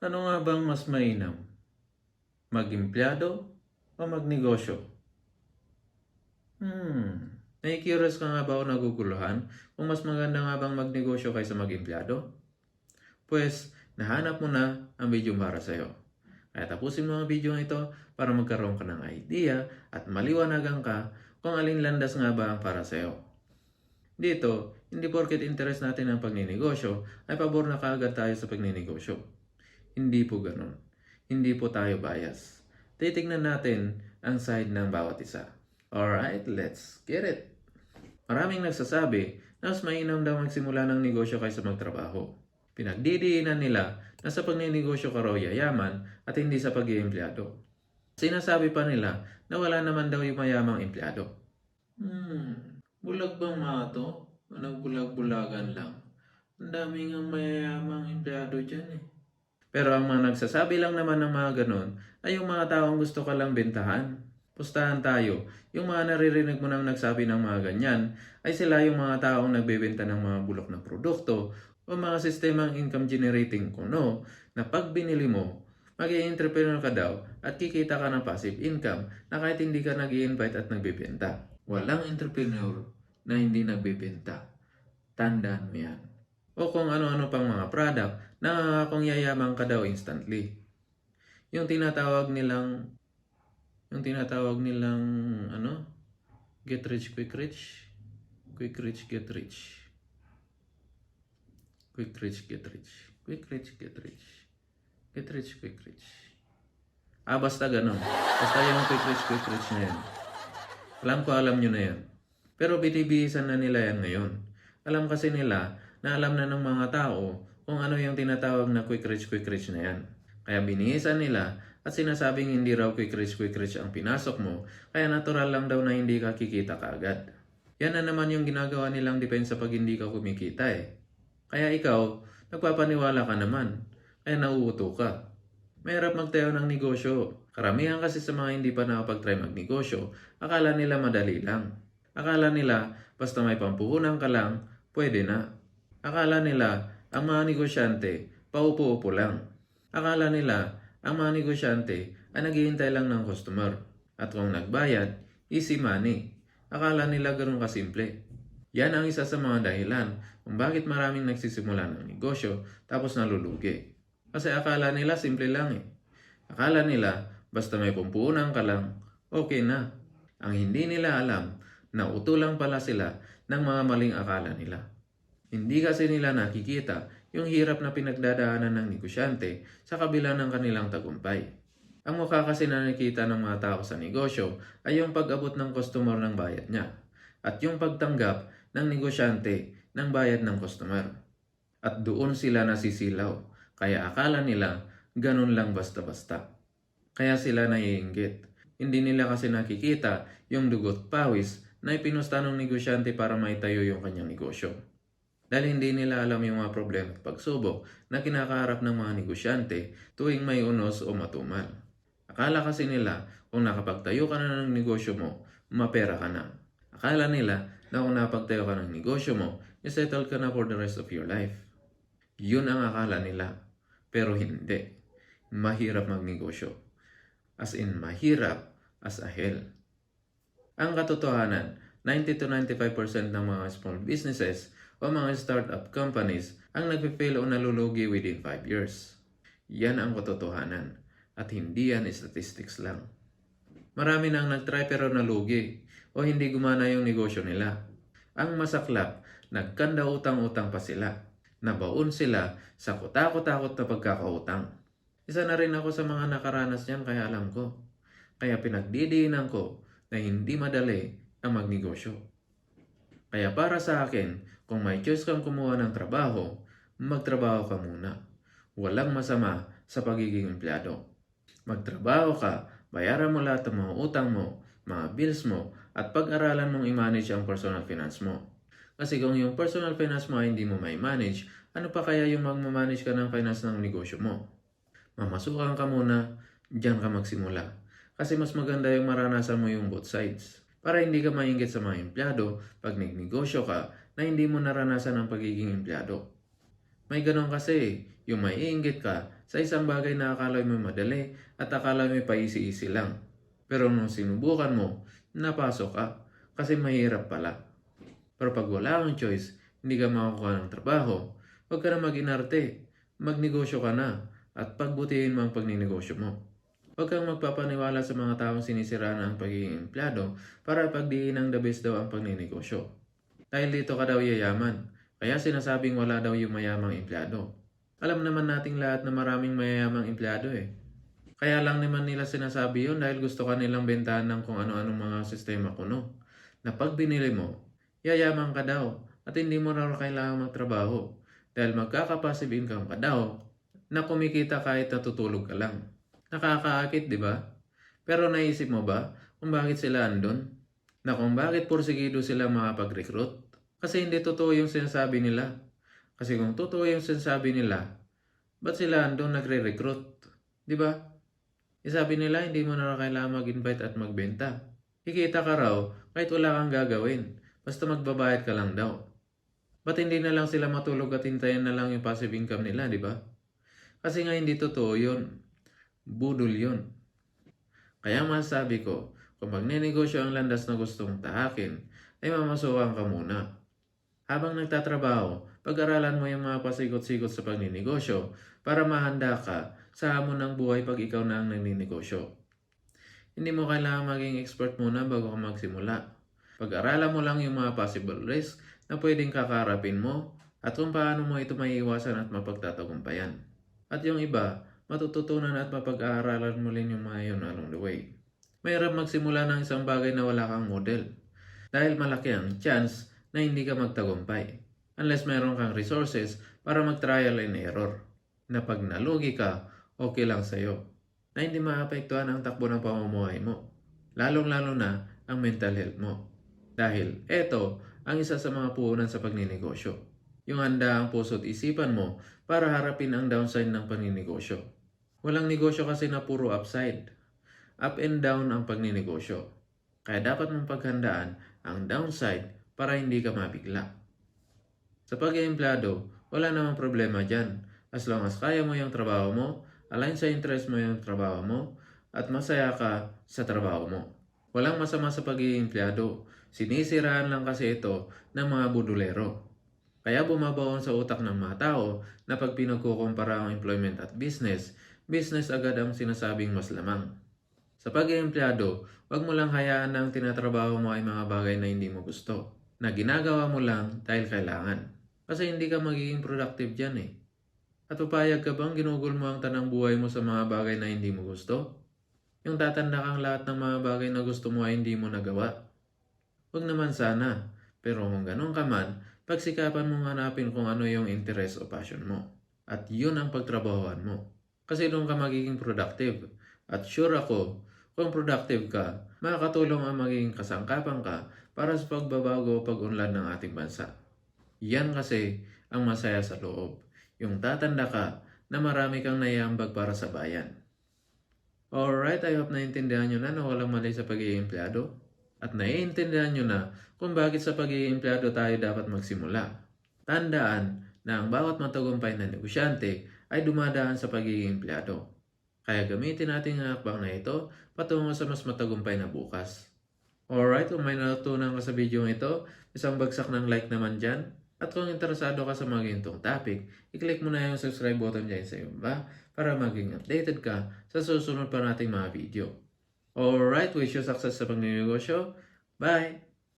Ano nga bang mas mainam? Mag-empleyado o magnegosyo? Nai-curious ka nga ba o naguguluhan kung mas maganda nga bang magnegosyo kaysa mag-empleyado? Pues, nahanap mo na ang video para sa'yo. Kaya tapusin mo ang video ito para magkaroon ka ng idea at maliwanagan ka kung alin landas nga ba ang para sa'yo. Dito, hindi porket interest natin ang pagninegosyo ay pabor na kaagad tayo sa pagninegosyo. Hindi po ganun. Hindi po tayo bias. Titignan natin ang side ng bawat isa. Alright, let's get it! Maraming nagsasabi na mas mainam daw magsimula ng negosyo kaysa magtrabaho. Pinagdidiinan nila na sa pagninegosyo ka raw yayaman at hindi sa pag-iempleyado. Sinasabi pa nila na wala naman daw yung mayamang empleyado. Bulag bang mga to? Nagbulag-bulagan lang. Ang daming ang mayayamang empleyado dyan eh. Pero ang mga nagsasabi lang naman ng mga ganon ay yung mga taong gusto ka lang bentahan. Pustahan tayo, yung mga naririnig mo nang nagsabi ng mga ganyan ay sila yung mga taong nagbebenta ng mga bulok na produkto o mga sistemang income generating kuno na pag binili mo, mag-i-entrepreneur ka daw at kikita ka ng passive income na kahit hindi ka nag-i-invite at nagbebenta. Walang entrepreneur na hindi nagbebenta. Tandaan mo yan. O kung ano-ano pang mga product na nangangakong yayaman ka daw instantly. Yung tinatawag nilang get rich, quick rich. Quick rich, get rich. Quick rich, get rich. Quick rich, get rich. Get rich, quick rich. Basta ganun. Basta yung quick rich na yan. Alam nyo na yan. Pero binibihisan na nila yan ngayon. Alam kasi nila na alam na ng mga tao kung ano yung tinatawag na quick rich na yan. Kaya binihisan nila at sinasabing hindi raw quick rich ang pinasok mo, kaya natural lang daw na hindi ka kikita kaagad. Yan na naman yung ginagawa nilang depensa pag hindi ka kumikita eh. Kaya ikaw, nagpapaniwala ka naman, kaya nauuto ka. Mahirap magtayo ng negosyo. Karamihan kasi sa mga hindi pa nakapag-try magnegosyo, akala nila madali lang. Akala nila, basta may pampuhunan ka lang, pwede na. Akala nila, ang mga negosyante, paupo-upo lang. Akala nila, ang mga negosyante ay naghihintay lang ng customer. At kung nagbayad, easy money. Akala nila ganoon kasimple. Yan ang isa sa mga dahilan kung bakit maraming nagsisimula ng negosyo tapos nalulugi. Kasi akala nila simple lang eh. Akala nila, basta may pumpunan ka lang, okay na. Ang hindi nila alam, na uto lang pala sila ng mga maling akala nila. Hindi kasi nila nakikita yung hirap na pinagdadaanan ng negosyante sa kabila ng kanilang tagumpay. Ang mukha kasi na nakikita ng mga tao sa negosyo ay yung pag-abot ng customer ng bayad niya at yung pagtanggap ng negosyante ng bayad ng customer. At doon sila nasisilaw. Kaya akala nila, ganun lang basta-basta. Kaya sila naiinggit. Hindi nila kasi nakikita yung dugot pawis na ipinusta ng negosyante para maitayo yung kanyang negosyo. Dahil hindi nila alam yung mga problema at pagsubok na kinakaharap ng mga negosyante tuwing may unos o matumal. Akala kasi nila kung nakapagtayo ka na ng negosyo mo, mapera ka na. Akala nila na kung napagtayo ka ng negosyo mo, isettle ka na for the rest of your life. Yun ang akala nila. Pero hindi. Mahirap magnegosyo. As in, mahirap as a hell. Ang katotohanan, 90 to 95% ng mga small businesses o mga startup companies ang nagpe-fail o nalulugi within 5 years. Yan ang katotohanan. At hindi yan statistics lang. Marami nang nag-try pero nalugi o hindi gumana yung negosyo nila. Ang masaklap, nagkanda utang-utang pa sila. Nabaon sila sa kutakot-takot na pagkakautang. Isa na rin ako sa mga nakaranas niyan kaya alam ko. Kaya pinagdidiinan ko na hindi madali ang magnegosyo. Kaya para sa akin, kung may choice kang kumuha ng trabaho, magtrabaho ka muna. Walang masama sa pagiging empleyado. Magtrabaho ka, bayaran mo lahat ng mga utang mo, mga bills mo, at pag-aralan mong i-manage ang personal finance mo. Kasi kung yung personal finance mo ay hindi mo may manage, ano pa kaya yung magmamanage ka ng finance ng negosyo mo? Mamasukan ka muna, diyan ka magsimula. Kasi mas maganda yung maranasan mo yung both sides. Para hindi ka mainggit sa mga empleyado pag nagnegosyo ka na hindi mo naranasan ang pagiging empleyado. May ganon kasi, yung maiinggit ka sa isang bagay na akala mo madali at akala mo paisi-isi lang. Pero nung sinubukan mo, napasok ka kasi mahirap pala. Pero pag wala kang choice, hindi ka makakuha ng trabaho, huwag ka na mag-inarte, magnegosyo ka na at pagbutihin mo ang pagninegosyo mo. Huwag kang magpapaniwala sa mga taong sinisiraan ang pagiging empleyado para pagdiin ng the best daw ang pagninegosyo. Dahil dito ka daw yayaman, kaya sinasabing wala daw yung mayamang empleyado. Alam naman nating lahat na maraming mayayamang empleyado eh. Kaya lang naman nila sinasabi yun dahil gusto ka nilang bentahan ng kung ano-anong mga sistema kuno. Na pag binili mo, yayaman ka daw at hindi mo na kailangan magtrabaho dahil magkaka-passive income ka daw na kumikita kahit natutulog ka lang. Nakakaakit, di ba? Pero naisip mo ba kung bakit sila andun? Na kung bakit porsigido sila makapag-recruit? Kasi hindi totoo yung sinasabi nila. Kasi kung totoo yung sinasabi nila, ba't sila andun nagre-recruit? Di ba? Isabi nila hindi mo na kailangan mag-invite at magbenta. Kikita ka raw kahit wala kang gagawin. Basta magbabayad ka lang daw. Ba't hindi na lang sila matulog at hintayin na lang yung passive income nila, di ba? Kasi nga hindi totoo yun. Budol yun. Kaya masasabi ko, kung magnenegosyo ang landas na gustong tahakin, ay mamasukan ka muna. Habang nagtatrabaho, pag-aralan mo yung mga pasikot-sikot sa pagninegosyo para mahanda ka sa hamon ng buhay pag ikaw na ang nagninegosyo. Hindi mo kailangan maging expert muna bago ka magsimula. Pag-aralan mo lang yung mga possible risks na pwedeng kakarapin mo at kung paano mo ito maiiwasan at mapagtatagumpayan. At yung iba, matututunan at mapag-aaralan mo rin yung mga yun along the way. Mahirap magsimula ng isang bagay na wala kang model dahil malaki ang chance na hindi ka magtagumpay unless mayroon kang resources para mag-trial and error na pag nalugi ka, okay lang sa'yo na hindi maapektuhan ang takbo ng pamumuhay mo, lalong-lalo na ang mental health mo. Dahil eto ang isa sa mga puhunan sa pagninegosyo. Yung handa ang puso't isipan mo para harapin ang downside ng pagninegosyo. Walang negosyo kasi na puro upside. Up and down ang pagninegosyo. Kaya dapat mong paghandaan ang downside para hindi ka mabigla. Sa pag-iempleyado, wala namang problema dyan. As long as kaya mo yung trabaho mo, align sa interest mo yung trabaho mo, at masaya ka sa trabaho mo. Walang masama sa pag-iempleyado. Sinisiraan lang kasi ito ng mga budulero. Kaya bumabaon sa utak ng mga tao na pag pinagkukumpara ang employment at business, business agad ang sinasabing mas lamang. Sa pag-iempleyado, wag mo lang hayaan na ang tinatrabaho mo ay mga bagay na hindi mo gusto, na ginagawa mo lang dahil kailangan. Kasi hindi ka magiging productive dyan eh. At papayag ka bang ginugol mo ang tanang buhay mo sa mga bagay na hindi mo gusto? Yung tatanda kang lahat ng mga bagay na gusto mo ay hindi mo nagawa? Huwag naman sana. Pero kung ganun ka man, pagsikapan mong hanapin kung ano yung interest o passion mo. At yun ang pagtrabahoan mo. Kasi doon ka magiging productive. At sure ako, kung productive ka, makakatulong ang magiging kasangkapan ka para sa pagbabago o pag-unlad ng ating bansa. Yan kasi ang masaya sa loob. Yung tatanda ka na marami kang naiambag para sa bayan. Alright, I hope naiintindihan nyo na walang mali sa pagiging empleyado. At naiintindihan nyo na kung bakit sa pagiging empleyado tayo dapat magsimula. Tandaan na ang bawat matagumpay na negosyante ay dumadaan sa pagiging empleyado. Kaya gamitin natin ang hakbang na ito patungo sa mas matagumpay na bukas. Alright, kung may natutunan ka sa video ito, isang bagsak ng like naman dyan. At kung interesado ka sa mga ganitong topic, i-click mo na yung subscribe button dyan sa iba para maging updated ka sa susunod pa nating mga video. Alright, wish you success sa pagninegosyo. Bye!